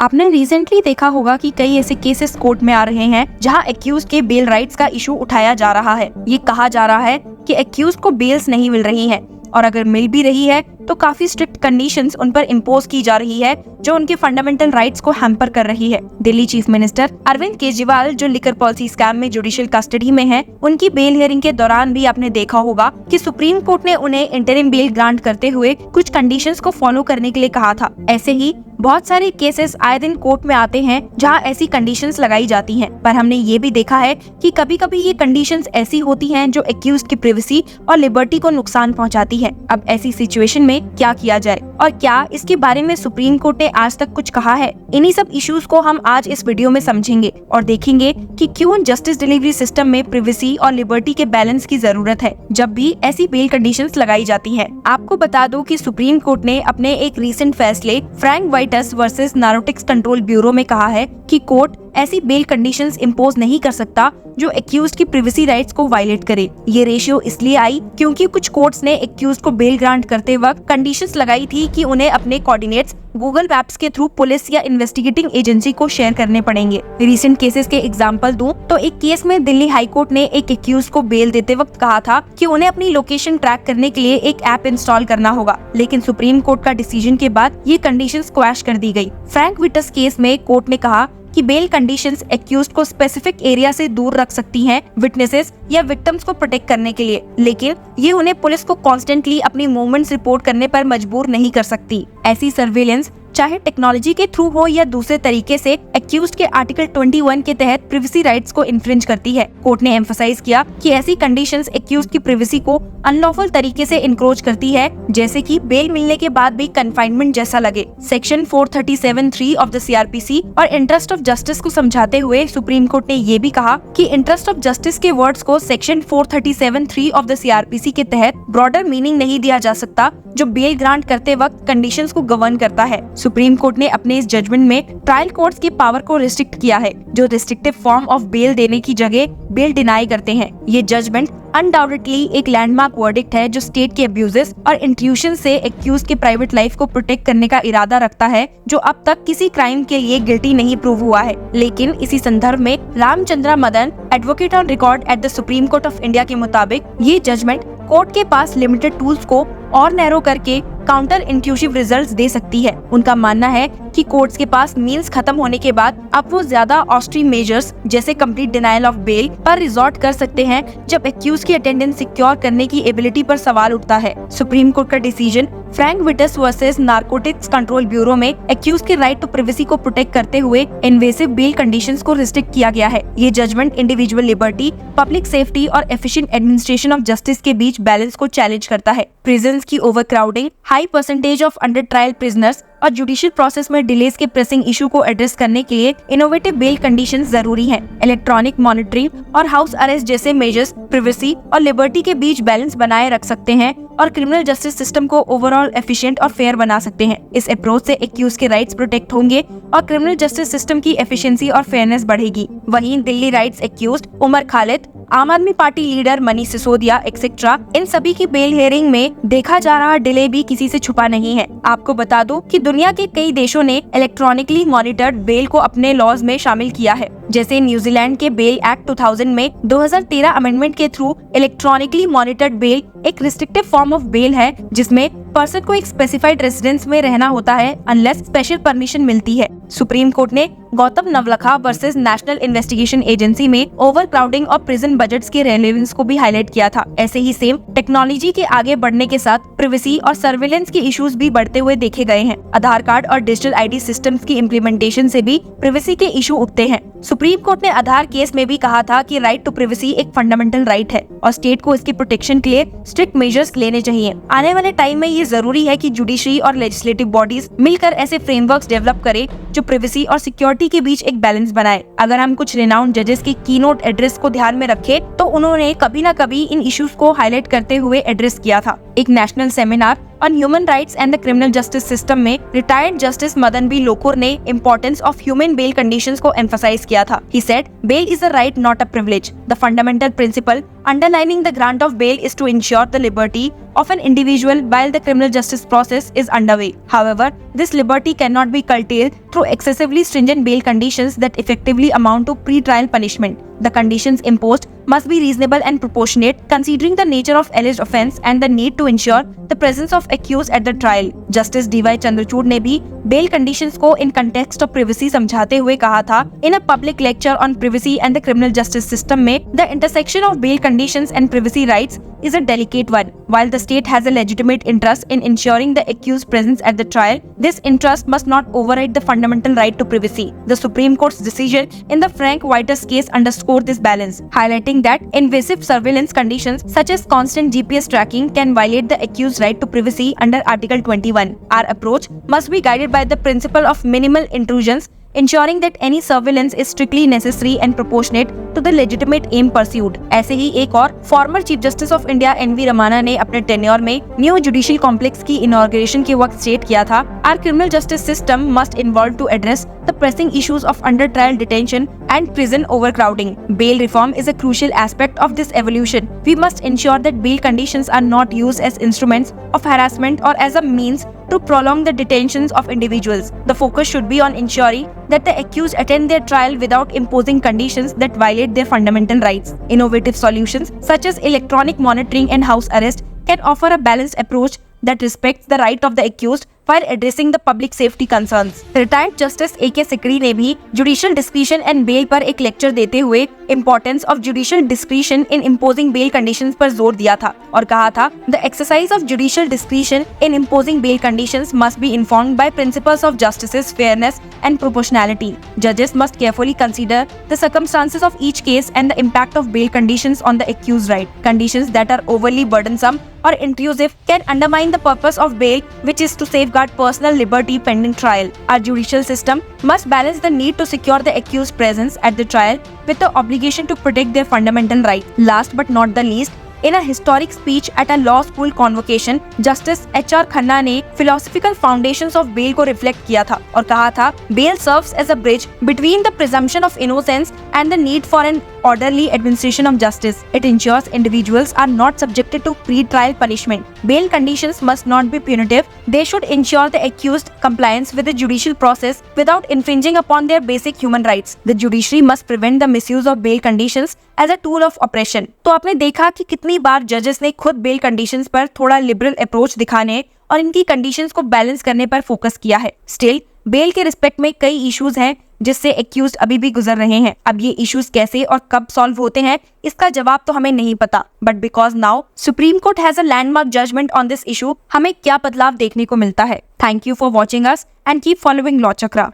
आपने रिसेंटली देखा होगा कि कई ऐसे केसेस कोर्ट में आ रहे हैं जहां एक्यूज के बेल राइट्स का इशू उठाया जा रहा है। ये कहा जा रहा है कि एक्यूज को बेल्स नहीं मिल रही हैं और अगर मिल भी रही है तो काफी स्ट्रिक्ट कंडीशंस उन पर इम्पोज की जा रही है जो उनके फंडामेंटल राइट्स को हैम्पर कर रही है। दिल्ली चीफ मिनिस्टर अरविंद केजरीवाल जो लिकर पॉलिसी स्कैम में जुडिशियल कस्टडी में हैं, उनकी बेल हियरिंग के दौरान भी आपने देखा होगा कि सुप्रीम कोर्ट ने उन्हें इंटरिम बेल ग्रांट करते हुए कुछ कंडीशंस को फॉलो करने के लिए कहा था। ऐसे ही बहुत सारे केसेस आए दिन कोर्ट में आते हैं जहां ऐसी कंडीशंस लगाई जाती हैं, पर हमने ये भी देखा है कि कभी कभी ये कंडीशंस ऐसी होती हैं जो एक्यूज की प्राइवेसी और लिबर्टी को नुकसान पहुंचाती है। अब ऐसी सिचुएशन में क्या किया जाए और क्या इसके बारे में सुप्रीम कोर्ट ने आज तक कुछ कहा है, इन्हीं सब इश्यूज को हम आज इस वीडियो में समझेंगे और देखेंगे कि क्यों जस्टिस डिलीवरी सिस्टम में प्राइवेसी और लिबर्टी के बैलेंस की जरूरत है जब भी ऐसी बेल कंडीशंस लगाई जाती हैं। आपको बता दो कि सुप्रीम कोर्ट ने अपने एक रीसेंट फैसले Frank Vitus versus narcotics control bureau में कहा है कि कोर्ट ऐसी बेल कंडीशंस इम्पोज नहीं कर सकता जो एक्यूज्ड की प्राइवेसी राइट्स को वायलेट करे। ये रेशियो इसलिए आई क्योंकि कुछ कोर्ट्स ने एक्यूज्ड को बेल ग्रांट करते वक्त कंडीशंस लगाई थी कि उन्हें अपने कोऑर्डिनेट्स गूगल मैप्स के थ्रू पुलिस या इन्वेस्टिगेटिंग एजेंसी को शेयर करने पड़ेंगे। रिसेंट केसेस के एग्जांपल दूं तो एक केस में दिल्ली हाई कोर्ट ने एक एक्यूज को बेल देते वक्त कहा था कि उन्हें अपनी लोकेशन ट्रैक करने के लिए एक ऐप इंस्टॉल करना होगा, लेकिन सुप्रीम कोर्ट का डिसीजन के बाद ये कंडीशन स्क्वैश कर दी गई। फ्रैंक विटस केस में कोर्ट ने कहा कि बेल कंडीशंस एक्यूज्ड को स्पेसिफिक एरिया से दूर रख सकती हैं विटनेसेस या विक्टिम्स को प्रोटेक्ट करने के लिए, लेकिन ये उन्हें पुलिस को कॉन्स्टेंटली अपनी मूवमेंट्स रिपोर्ट करने पर मजबूर नहीं कर सकती। ऐसी सर्वेलेंस चाहे टेक्नोलॉजी के थ्रू हो या दूसरे तरीके से एक्यूज्ड के आर्टिकल 21 के तहत प्राइवेसी राइट्स को इन्फ्रिंज करती है। कोर्ट ने एम्फसाइज किया कि ऐसी कंडीशंस एक्यूज्ड की प्राइवेसी को अनलॉफुल तरीके से इनक्रोच करती है, जैसे कि बेल मिलने के बाद भी कन्फाइनमेंट जैसा लगे। सेक्शन 437(3) ऑफ द CRPC और इंटरेस्ट ऑफ जस्टिस को समझाते हुए सुप्रीम कोर्ट ने ये भी कहा कि इंटरेस्ट ऑफ जस्टिस के वर्ड्स को सेक्शन 437(3) ऑफ द CRPC के तहत ब्रॉडर मीनिंग नहीं दिया जा सकता जो बेल ग्रांट करते वक्त कंडीशंस को गवर्न करता है। सुप्रीम कोर्ट ने अपने इस जजमेंट में ट्रायल कोर्ट्स की पावर को रिस्ट्रिक्ट किया है जो रिस्ट्रिक्टिव फॉर्म ऑफ बेल देने की जगह बेल डिनाई करते हैं। ये जजमेंट अनडाउटेडली एक लैंडमार्क वर्डिक्ट है जो स्टेट के अब्यूजेस और इंट्रूशन से एक्यूज के प्राइवेट लाइफ को प्रोटेक्ट करने का इरादा रखता है जो अब तक किसी क्राइम के लिए गिल्टी नहीं प्रूव हुआ है। लेकिन इसी संदर्भ में Ramchandra Madan, advocate on record at the supreme court of India के मुताबिक ये जजमेंट कोर्ट के पास लिमिटेड टूल्स को और नैरो करके काउंटर इंट्यूटिव रिजल्ट्स दे सकती है। उनका मानना है कि कोर्ट्स के पास मील्स खत्म होने के बाद अब वो ज्यादा ऑस्ट्री मेजर्स जैसे कंप्लीट डिनायल ऑफ बेल पर रिजॉर्ट कर सकते हैं जब एक्यूज की अटेंडेंस सिक्योर करने की एबिलिटी पर सवाल उठता है। सुप्रीम कोर्ट का decision Frank Vitus versus narcotics control bureau में एक्यूज के राइट टू प्राइवेसी को प्रोटेक्ट करते हुए इन्वेसिव बेल कंडीशंस को रिस्ट्रिक्ट किया गया है। ये judgement individual liberty, public safety और एफिशिएंट एडमिनिस्ट्रेशन ऑफ जस्टिस के बीच बैलेंस को चैलेंज करता है। प्रिजन्स की overcrowding, high percentage of under trial prisoners और जुडिशियल प्रोसेस में डिलेज के प्रेसिंग इशू को एड्रेस करने के लिए इनोवेटिव बेल कंडीशंस जरूरी हैं। इलेक्ट्रॉनिक मॉनिटरिंग और हाउस अरेस्ट जैसे मेजर्स प्राइवेसी और लिबर्टी के बीच बैलेंस बनाए रख सकते हैं और क्रिमिनल जस्टिस सिस्टम को ओवरऑल एफिशिएंट और फेयर बना सकते हैं। इस अप्रोच से एक्यूज के राइट्स प्रोटेक्ट होंगे और क्रिमिनल जस्टिस सिस्टम की एफिशिएंसी और फेयरनेस बढ़ेगी। वहीं Delhi riots accused Umar Khalid, Aam Aadmi party leader Manish Sisodia etcetera, इन सभी की बेल हियरिंग में देखा जा रहा डिले भी किसी से छुपा नहीं है। आपको बता दो कि दुनिया के कई देशों ने इलेक्ट्रॉनिकली मॉनिटर्ड बेल को अपने लॉज में शामिल किया है, जैसे न्यूजीलैंड के बेल एक्ट 2000 में 2013 अमेंडमेंट के थ्रू इलेक्ट्रॉनिकली मॉनिटर्ड बेल एक रिस्ट्रिक्टिव फॉर्म ऑफ बेल है जिसमें पर्सन को एक स्पेसिफाइड रेसिडेंस में रहना होता है अनलेस स्पेशल परमिशन मिलती है। सुप्रीम कोर्ट ने Gautam Navlakha versus national investigation agency में ओवरक्राउडिंग और प्रिजन बजट्स के रेलेवेंस को भी हाईलाइट किया था। ऐसे ही सेम टेक्नोलॉजी के आगे बढ़ने के साथ प्राइवेसी और सर्वेलेंस के इश्यूज भी बढ़ते हुए देखे गए हैं। आधार कार्ड और डिजिटल आईडी सिस्टम्स की इम्प्लीमेंटेशन से भी प्राइवेसी के इशू उठते हैं। सुप्रीम कोर्ट ने आधार केस में भी कहा था कि राइट टू प्राइवेसी एक फंडामेंटल राइट है और स्टेट को इसकी प्रोटेक्शन के लिए स्ट्रिक्ट मेजर्स लेने चाहिए। आने वाले टाइम में ये जरूरी है कि जुडिशरी और लेजिस्लेटिव बॉडीज मिलकर ऐसे फ्रेमवर्क्स डेवलप करे जो प्राइवेसी और सिक्योरिटी के बीच एक बैलेंस बनाए। अगर हम कुछ रिनाउंड जजेस के कीनोट एड्रेस को ध्यान में रखें तो उन्होंने कभी न कभी इन इश्यूज को हाईलाइट करते हुए एड्रेस किया था। एक national seminar on human rights and the criminal justice system में retired justice Madan B Lokur ने importance of human bail conditions को एम्फसाइज किया था। He said, bail is a right, not a privilege. The fundamental principle underlining the grant of bail is to ensure the liberty of an individual while the criminal justice process is underway. However, this liberty cannot be curtailed through excessively stringent bail conditions that effectively amount to pre-trial punishment. The conditions imposed must be reasonable and proportionate, considering the nature of alleged offence and the need to ensure the presence of accused at the trial. Justice D.Y. Chandrachud ने भी bail conditions को in context of privacy समझाते हुए कहा था, in a public lecture on privacy and the criminal justice system में, the intersection of bail conditions and privacy rights is a delicate one. While the state has a legitimate interest in ensuring the accused's presence at the trial, this interest must not override the fundamental right to privacy. The Supreme Court's decision in the Frank White's case underscored this balance, highlighting that invasive surveillance conditions such as constant GPS tracking can violate the accused's right to privacy under Article 21. Our approach must be guided by the principle of minimal intrusions, ensuring that any surveillance is strictly necessary and proportionate to the legitimate aim pursued. ऐसे ही एक और former chief justice of India NV रमाना ने अपने tenure में new judicial complex की inauguration के वक्त state किया था, Our criminal justice system must evolve to address the pressing issues of under trial detention and prison overcrowding. Bail reform is a crucial aspect of this evolution. We must ensure that bail conditions are not used as instruments of harassment or as a means to prolong the detentions of individuals. The focus should be on ensuring that the accused attend their trial without imposing conditions that violate their fundamental rights. Innovative solutions such as electronic monitoring and house arrest can offer a balanced approach that respects the right of the accused while addressing the public safety concerns. Retired Justice A.K. Sikri ने भी judicial discretion and bail पर एक lecture देते हुए importance of judicial discretion in imposing bail conditions पर जोर दिया था और कहा था, The exercise of judicial discretion in imposing bail conditions must be informed by principles of justice, fairness and proportionality. Judges must carefully consider the circumstances of each case and the impact of bail conditions on the accused's right. Conditions that are overly burdensome or intrusive can undermine the purpose of bail, which is to safeguard personal liberty pending trial. Our judicial system must balance the need to secure the accused's presence at the trial with the obligation to protect their fundamental rights. Last but not the least, in a historic speech at a law school convocation, Justice H.R. Khanna ने philosophical foundations of bail को reflect किया था और कहा था, bail serves as a bridge between the presumption of innocence and the need for an orderly administration of justice. It ensures individuals are not subjected to pre-trial punishment. Bail conditions must not be punitive. They should ensure the accused compliance with the judicial process without infringing upon their basic human rights. The judiciary must prevent the misuse of bail conditions as a tool of oppression. तो आपने देखा कि कितनी बार जजेस ने खुद bell conditions पर थोड़ा लिबरल अप्रोच दिखाने और इनकी कंडीशंस को बैलेंस करने पर फोकस किया है. स्टिल बेल के रिस्पेक्ट में कई इश्यूज हैं जिससे एक्यूज्ड अभी भी गुजर रहे हैं. अब ये इश्यूज कैसे और कब सॉल्व होते हैं इसका जवाब तो हमें नहीं पता, but because now Supreme Court has a landmark judgment on this issue, हमें क्या बदलाव देखने को मिलता है. Thank you for watching us and keep following law chakra.